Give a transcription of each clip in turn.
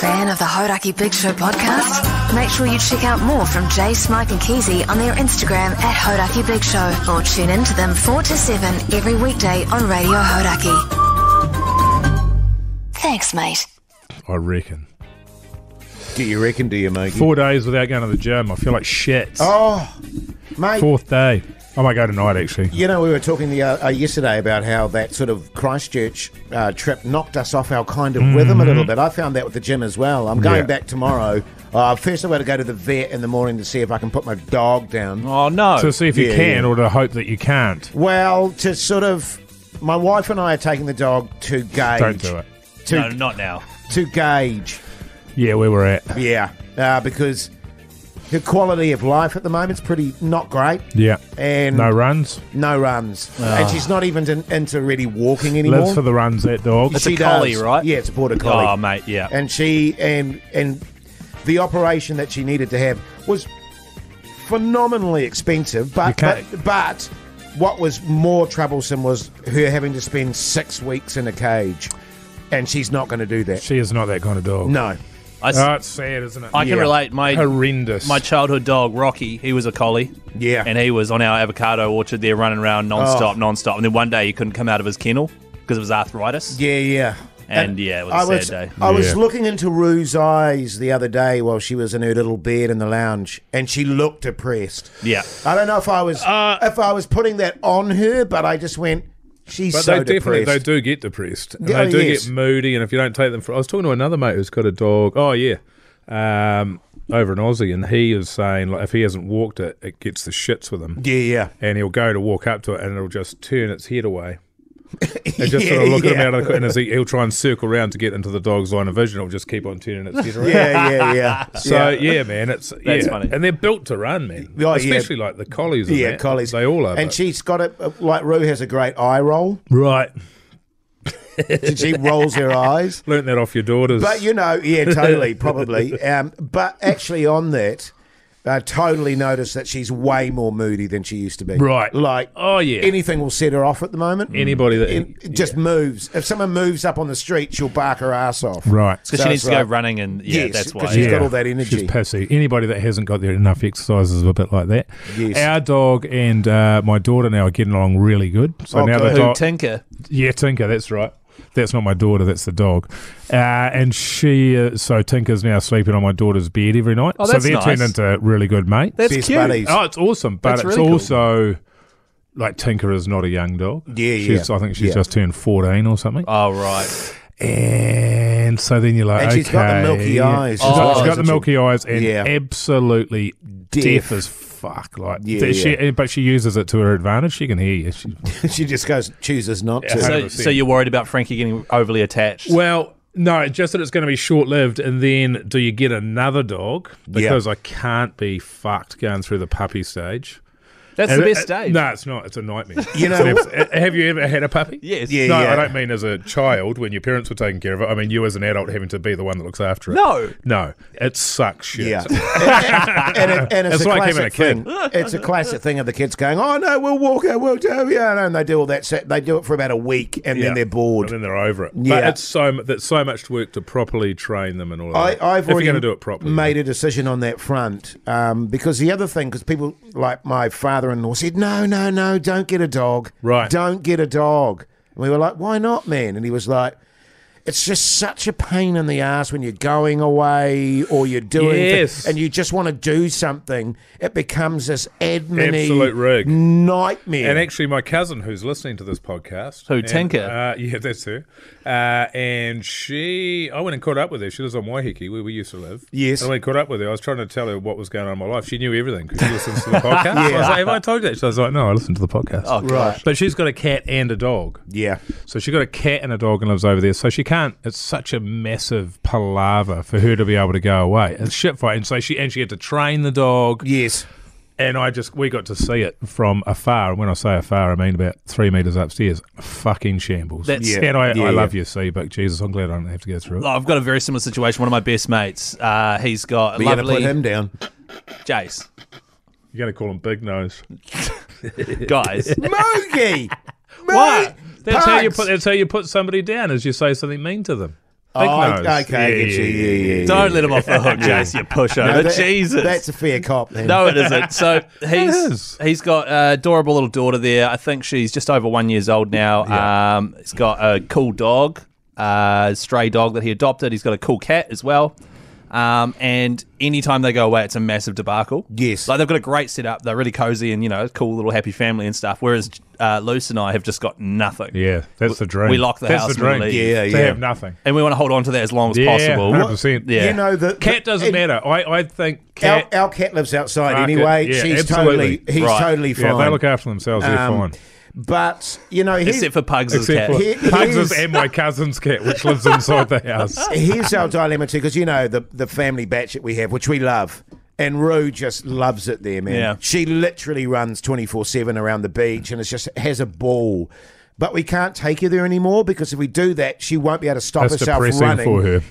fan of the Hauraki Big Show podcast? Make sure you check out more from Jase, Mike and Keyzie on their Instagram at Hauraki Big Show, or tune in to them 4 to 7 every weekday on Radio Hauraki. Thanks, mate. I reckon. Do you reckon, mate? 4 days without going to the gym. I feel like shit. Oh, mate. Fourth day. I might go tonight, actually. You know, we were talking yesterday about how that sort of Christchurch trip knocked us off our kind of rhythm a little bit. I found that with the gym as well. I'm going back tomorrow. First, I've got to go to the vet in the morning to see if I can put my dog down. Oh, no. To see if you can or to hope that you can't. Well, to sort of... My wife and I are taking the dog to gauge... Don't do it. No, not now. To gauge. Yeah, where we're at. Yeah, because... her quality of life at the moment is pretty not great. Yeah. And no runs? No runs. And she's not even into really walking anymore. Lives for the runs, that dog. It's a collie, right? Yeah, it's a border collie. Oh, mate, yeah. And she and the operation that she needed to have was phenomenally expensive, but what was more troublesome was her having to spend 6 weeks in a cage. And she's not going to do that. She is not that kind of dog. No. It's sad, isn't it? I can relate. Horrendous. My childhood dog, Rocky, he was a collie. Yeah. And he was on our avocado orchard there running around non-stop. And then one day he couldn't come out of his kennel because of his arthritis. Yeah. And it was a sad day. I was looking into Rue's eyes the other day while she was in her little bed in the lounge, and she looked depressed. Yeah. I don't know if I was putting that on her, but I just went... She's so depressed. They do get depressed. And they do get moody, and if you don't take them for... I was talking to another mate who's got a dog. Oh, yeah. Over in Aussie, and he is saying, like, if he hasn't walked it, it gets the shits with him. Yeah. And he'll go to walk up to it, and it'll just turn its head away. And just sort of look at him out of the... And he'll try and circle around to get into the dog's line of vision. It'll just keep on turning its head around. Yeah. So, yeah, man, that's funny. And they're built to run, man. Oh, especially like the collies. And collies. They all are. And she's got it, like Rue has a great eye roll. Right. She rolls her eyes. Learnt that off your daughters. But, totally, probably. But actually on that... I totally noticed that she's way more moody than she used to be. Right. Like, anything will set her off at the moment. Anybody that... just moves. If someone moves up on the street, she'll bark her ass off. Right. Because she needs to go running and, that's why. Because she's got all that energy. She's pissy. Anybody that hasn't got their enough exercise is a bit like that. Yes. Our dog and my daughter now are getting along really good. So now the dog... Tinker? Yeah, Tinker, that's right. That's not my daughter, that's the dog. And so Tinker's now sleeping on my daughter's bed every night. Oh, so that's they're nice. turned into really good mates. That's Best cute. buddies. Oh, it's awesome. But That's it's really also, like, Tinker is not a young dog. Yeah. I think she's just turned 14 or something. Oh, right. And so then you're like, and she's got the milky eyes. She's got the milky eyes and absolutely deaf as fuck. Like, Yeah. But she uses it to her advantage. She can hear you. She just chooses not to. So you're worried about Frankie getting overly attached? Well, no, just that it's going to be short-lived. And then do you get another dog? Because I can't be fucked going through the puppy stage. That's the best stage. No, it's not. It's a nightmare. Have you ever had a puppy? Yes. No, I don't mean as a child when your parents were taking care of it. I mean you as an adult having to be the one that looks after it. No, it sucks shit. Yeah. and it's like having a classic kid. thing. It's a classic thing of the kids going, oh, no, we'll walk it, we'll do it. Yeah, and they do all that. They do it for about a week, and then they're bored. And then they're over it. Yeah. But there's so much work to properly train them and all that. I've if you're already going to do it properly. made a decision on that front because the other thing, because people like my father-in-law said, no, don't get a dog. Right. Don't get a dog. And we were like, why not, man? And he was like, it's just such a pain in the ass when you're going away or you're doing things and you just want to do something. It becomes this absolute rig nightmare. And actually, my cousin who's listening to this podcast, Tinker? Yeah, that's her. And I went and caught up with her. She lives on Waiheke, where we used to live. Yes. And I went and caught up with her. I was trying to tell her what was going on in my life. She knew everything because she listens to the podcast. I was like, have I told you that? She was like, no, I listened to the podcast. Oh, right. But she's got a cat and a dog. Yeah. So she's got a cat and a dog and lives over there. So she can't. It's such a massive palaver for her to be able to go away. It's shit fight. And so she had to train the dog. Yes. And we got to see it from afar. And when I say afar, I mean about 3 metres upstairs. Fucking shambles. And I love you, C, but Jesus, I'm glad I don't have to go through it. I've got a very similar situation. One of my best mates, he's got a You're lovely... going to put him down. Jase. You're going to call him Big Nose. Guys. Moogie! What? That's how you put somebody down, is you say something mean to them. Okay, yeah. Don't let him off the hook, Jase, you pushover. Jesus. That's a fair cop, then. No, it isn't. So he's got an adorable little daughter there. I think she's just over 1 year old now. Yeah. He's got a cool dog, stray dog that he adopted. He's got a cool cat as well. And anytime they go away, it's a massive debacle. Yes. Like, they've got a great setup. They're really cozy and, cool little happy family and stuff. Whereas Luce and I have just got nothing. Yeah, that's the dream. We lock the house and we leave. To have nothing. And we want to hold on to that as long as possible. 100%. Yeah. The cat doesn't matter. I think cat... Our cat lives outside anyway. Yeah, He's absolutely. totally fine. Yeah, they look after themselves. They're fine. But, except for Pugs' cat. Pugs' and my cousin's cat, which lives inside the house. Here's our dilemma too, because the family batch that we have, which we love, and Rue just loves it there, man. Yeah. She literally runs 24/7 around the beach, and has a ball. But we can't take her there anymore, because if we do that, she won't be able to stop herself running. For her.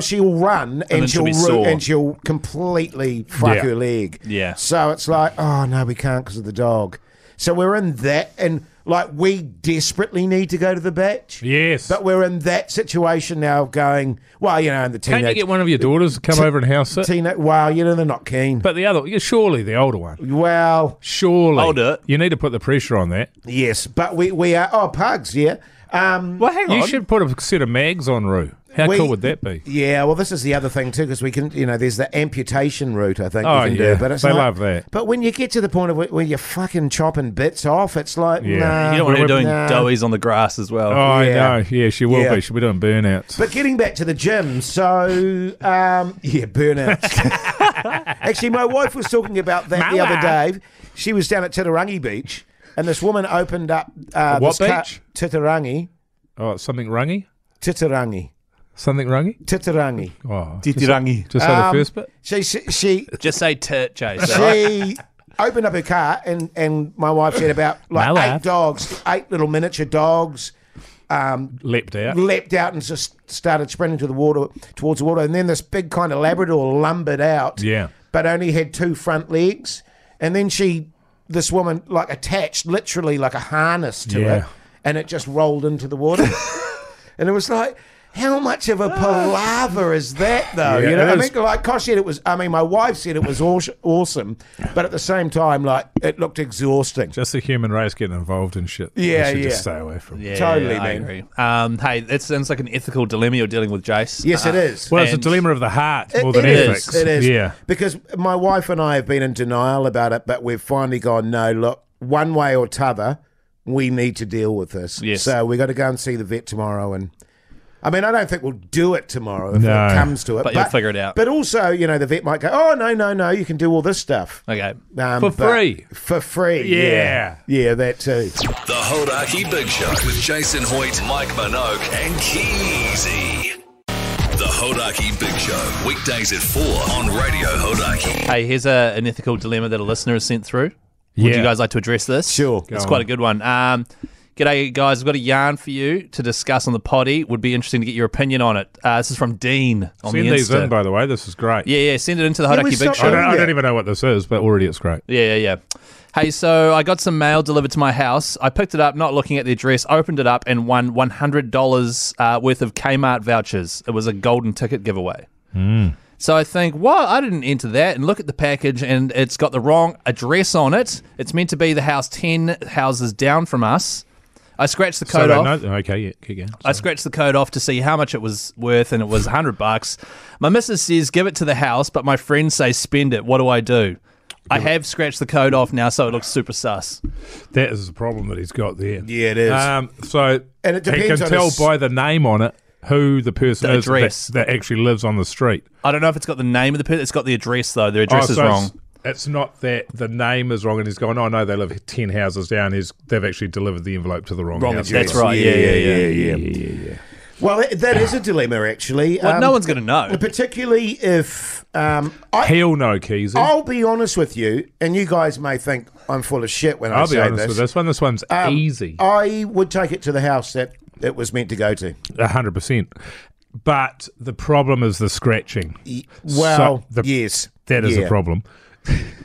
She'll run and she'll completely fuck her leg. Yeah. So it's like, oh no, we can't because of the dog. So we're in that, and we desperately need to go to the batch. Yes. But we're in that situation now going, in the teenage... Can't you get one of your daughters to come over and house it? They're not keen. But the other, surely the older one. Well... Surely. I'll do it. You need to put the pressure on that. Yes, but we are... Oh, Pugs, yeah. Well, hang on. You should put a set of mags on, Roo. How cool would that be? Yeah, well, this is the other thing too, because we can, there's the amputation route, I think we can do. But they love that. But when you get to the point of where you're fucking chopping bits off, it's like, nah. You don't want to be doing doughies on the grass as well. Oh, I know. Yeah, she will be. She'll be doing burnouts. But getting back to the gym, so, burnouts. Actually, my wife was talking about that the other day. She was down at Titirangi Beach, and this woman opened up... what beach? Titirangi. Oh, something rungy? Titirangi. Something rungy? Titirangi. Oh, Titirangi. Just say the first bit? She just say tit, Jase. She opened up her car, and my wife said about 8 little miniature dogs leapt out and just started sprinting towards the water, and then this big kind of Labrador lumbered out, but only had 2 front legs, and then this woman attached literally like a harness to it, and it just rolled into the water. And it was like, how much of a palaver is that, though? Yeah, Kosh said it was. I mean, my wife said it was awesome, but at the same time, it looked exhausting. Just the human race getting involved in shit. Yeah, should just stay away from. Yeah, totally, I man. agree. Hey, that sounds like an ethical dilemma you're dealing with, Jase. Yes, it is. Well, it's a dilemma of the heart more than ethics. It is. Yeah, because my wife and I have been in denial about it, but we've finally gone, no, look, one way or t'other, we need to deal with this. Yes. So we got to go and see the vet tomorrow, and I mean, I don't think we'll do it tomorrow if it comes to it. But you'll figure it out. But also, the vet might go, oh, no, you can do all this stuff. Okay. For free. For free, yeah. Yeah, that too. The Hauraki Big Show with Jason Hoyt, Mike Minogue and Keyzie. The Hauraki Big Show, weekdays at 4 on Radio Hauraki. Hey, here's an ethical dilemma that a listener has sent through. Would you guys like to address this? Sure. It's quite a good one. G'day, guys. I've got a yarn for you to discuss on the potty. Would be interesting to get your opinion on it. This is from Dean on Send the Insta. these in, by the way. This is great. Yeah. Send it into the Hauraki Big Show. I don't even know what this is, but already it's great. Yeah. Hey, so I got some mail delivered to my house. I picked it up, not looking at the address, opened it up, and won $100 worth of Kmart vouchers. It was a golden ticket giveaway. So I think, well, I didn't enter that, and look at the package, and it's got the wrong address on it. It's meant to be the house 10 houses down from us. I scratched the code off. Okay, yeah, keep going. I scratched the code off to see how much it was worth, and it was $100. My missus says give it to the house, but my friends say spend it. What do I do? I have scratched the code off now, so it looks super sus. That is the problem that he's got there. Yeah, it is. And it depends. He can tell by the name on it who the person is that actually lives on the street. I don't know if it's got the name of the person. It's got the address, though. The address is wrong. It's not that the name is wrong and he's going, oh, no, they live 10 houses down. They've actually delivered the envelope to the wrong house. That's right. Yeah. Well, that is a dilemma, actually. Well, no one's going to know. Particularly if... He'll know, Keyzie. I'll be honest with you, and you guys may think I'm full of shit when I say this. I'll be honest with this one. This one's easy. I would take it to the house that it was meant to go to. 100%. But the problem is the scratching. Well, yes. That is a problem.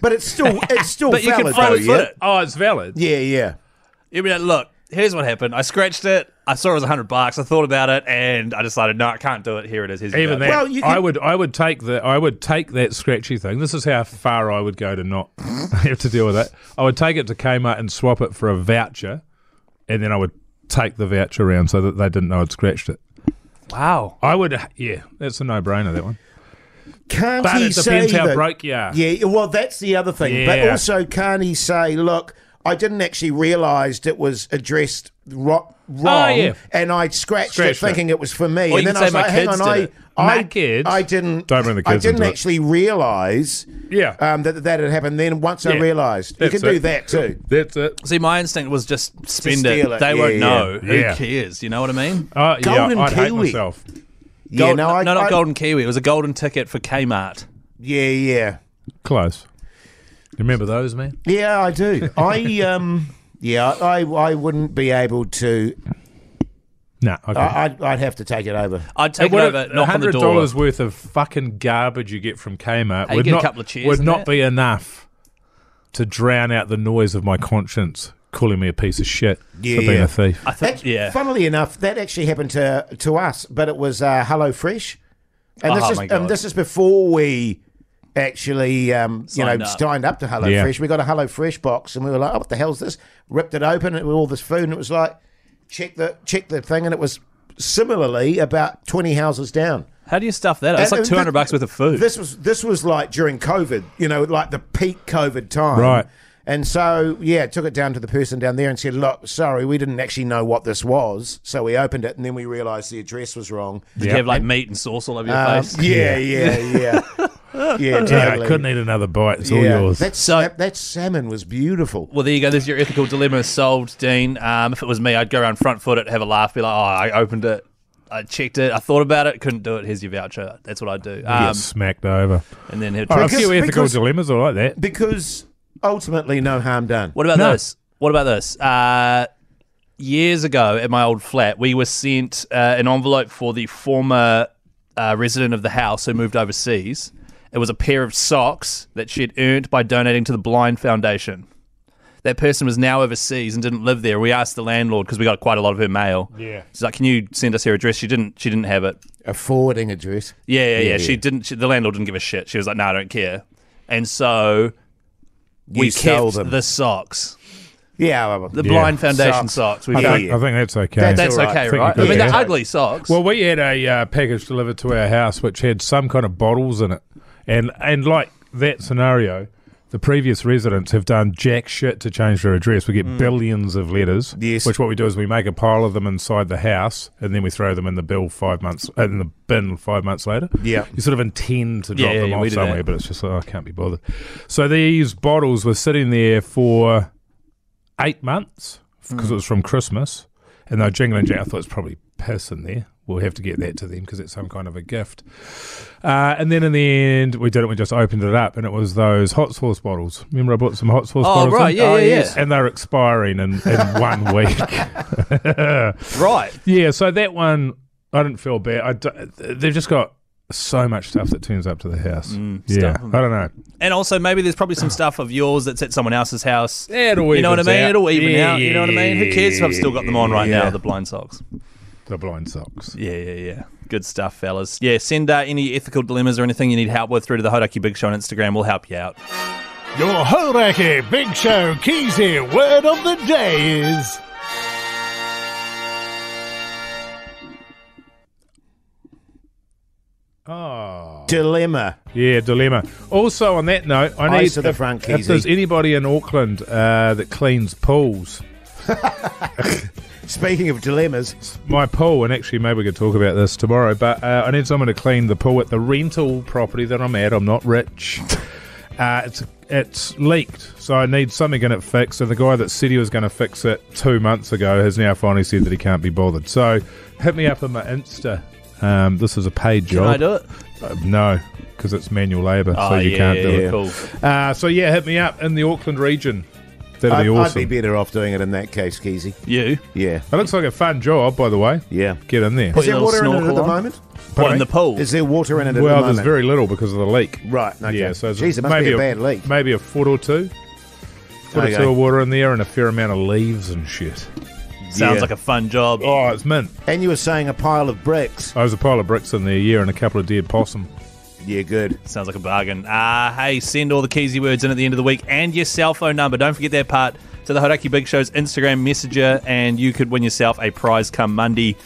But it's still but valid, you can follow though, it. Oh, it's valid? Yeah. You mean, look, here's what happened. I scratched it. I saw it was $100. I thought about it, and I decided, no, I can't do it. Here it is. Here's Even that, well, I would take that scratchy thing. This is how far I would go to not have to deal with it. I would take it to Kmart and swap it for a voucher, and then I would take the voucher around so that they didn't know I'd scratched it. Wow. I would, yeah, that's a no-brainer, that one. Can't but he it depends say how that, broke you are. Yeah, well, that's the other thing. Yeah. But also, can't he say, look, I didn't actually realise it was addressed wrong, and I scratched it thinking it was for me. Or and you then I was like, hang on, I didn't actually realise that had happened. Then once I realised, you can do that too. That's it. See, my instinct was just spend it. They won't know. Who cares? You know what I mean? Golden I'd hate Kiwi. myself. Not Golden Kiwi. It was a golden ticket for Kmart. Yeah. Close. You remember those, man? Yeah, I do. I wouldn't be able to. No, I'd have to take it over. I'd take it over, knock on the door. $100 worth of fucking garbage you get from Kmart Hey, a couple of chairs would not be enough to drown out the noise of my conscience calling me a piece of shit for being a thief. Funnily enough, that actually happened to us, but it was Hello Fresh, and this is before we actually signed up to Hello Fresh. We got a Hello Fresh box, and we were like, "Oh, what the hell's this?" Ripped it open, and all this food, and it was like, check the thing, and it was similarly about 20 houses down. How do you stuff that up? It's like $200 worth of food. This was like during COVID, like the peak COVID time, right? And so, took it down to the person down there and said, look, sorry, we didn't actually know what this was. So we opened it, and then we realised the address was wrong. Did you have, like, meat and sauce all over your face? Yeah. Yeah, totally. I couldn't eat another bite. It's all yours. That salmon was beautiful. Well, there you go. There's your ethical dilemma solved, Dean. If it was me, I'd go around front foot it, have a laugh, be like, I opened it. I checked it. I thought about it. Couldn't do it. Here's your voucher. That's what I'd do. Get smacked over. And then he'd a few ethical dilemmas are like that. Because ultimately, no harm done. What about this? Years ago at my old flat, we were sent an envelope for the former resident of the house who moved overseas. It was a pair of socks that she'd earned by donating to the Blind Foundation. That person was now overseas and didn't live there. We asked the landlord because we got quite a lot of her mail. Yeah, she's like, "Can you send us her address?" She didn't have it. A forwarding address. Yeah. She didn't. The landlord didn't give a shit. She was like, "No, I don't care." And so we kept the socks. Yeah, the Blind Foundation socks. I think that's okay. That's okay, right? I mean, they're ugly socks. Well, we had a package delivered to our house which had some kind of bottles in it, and like that scenario, the previous residents have done jack shit to change their address. We get billions of letters. Yes. Which what we do is we make a pile of them inside the house, and then we throw them in the bin 5 months later. Yeah. You sort of intend to drop them off somewhere, but it's just like, I can't be bothered. So these bottles were sitting there for 8 months because it was from Christmas, and they were jingling jack. I thought it's probably piss in there. We'll have to get that to them because it's some kind of a gift. And then in the end, we did it. We just opened it up, and it was those hot sauce bottles. Remember, I bought some hot sauce bottles. Oh, right, yeah. And they're expiring in 1 week. Right. Yeah. So that one, I didn't feel bad. They've just got so much stuff that turns up to the house. I don't know. And also, maybe there's probably some stuff of yours that's at someone else's house. Yeah, you know what I mean? It'll even out. You know what I mean? Who cares if I've still got them on right now, the blind socks? The blind socks. Yeah. Good stuff, fellas. Yeah, send any ethical dilemmas or anything you need help with through to the Hauraki Big Show on Instagram. We'll help you out. Your Hauraki Big Show Keyzie word of the day is... Dilemma. Yeah, dilemma. Also, on that note, I need to the front, if there's anybody in Auckland that cleans pools. Speaking of dilemmas, my pool, and actually maybe we could talk about this tomorrow, but I need someone to clean the pool at the rental property that I'm at. I'm not rich. It's leaked, so I need something in it fixed. So the guy that said he was going to fix it 2 months ago has now finally said that he can't be bothered. So hit me up on my Insta. This is a paid job. Can I do it? No, because it's manual labour, so you can't do it. Cool. So hit me up in the Auckland region. That'd be awesome. I'd be better off doing it in that case, Keyzie. You? Yeah. It looks like a fun job, by the way. Yeah. Get in there. Is there water in it at the moment? What, in the pool? Is there water in it at the moment? moment? There's very little because of the leak. Right, okay. Yeah, so it must be a bad leak. Maybe a foot or two. Foot or two of water in there and a fair amount of leaves and shit. Sounds like a fun job. Oh, it's mint. And you were saying a pile of bricks. There's a pile of bricks in there, yeah, and a couple of dead possum. Yeah, good. Sounds like a bargain. Hey, send all the Keyzie words in at the end of the week and your cell phone number. Don't forget that part to the Hauraki Big Show's Instagram messenger, and you could win yourself a prize come Monday.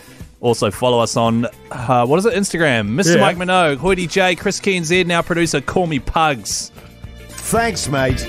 Also, follow us on, Instagram. Mr. Mike Minogue, Hoity J, Chris Key and Z, now producer, Call Me Pugs. Thanks, mate.